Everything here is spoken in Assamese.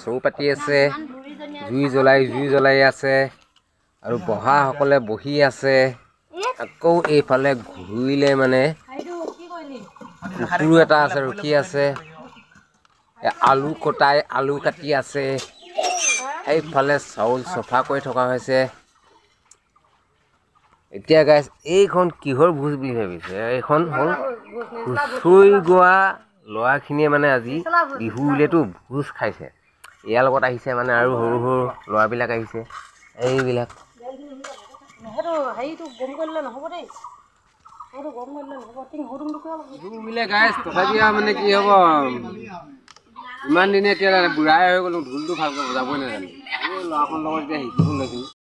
চৌ পাতি আছে জুই জ্বলাই আছে আৰু বহাসকলে বহি আছে আকৌ এইফালে ঘূৰিলে মানে কুকুৰ এটা আছে ৰখি আছে আলু কাটি আছে সেইফালে চাউল চফা কৰি থকা হৈছে এতিয়া গাইছ এইখন কিহৰ ভোজ বুলি ভাবিছে এইখন হ'ল হুঁচৰি গোৱা ল'ৰাখিনিয়ে মানে আজি বিহু উলিয়াইতো ভোজ খাইছে ইয়াৰ লগত আহিছে মানে আৰু সৰু সৰু ল'ৰাবিলাক আহিছে এইবিলাক তথাপি মানে কি হ'ব ইমান দিনে এতিয়া বুঢ়াই হৈ গ'লো ঢোলটো ভালকৈ বজাবই নাজানো ল'ৰাখনৰ লগত এতিয়া শিকিব লৈছিলোঁ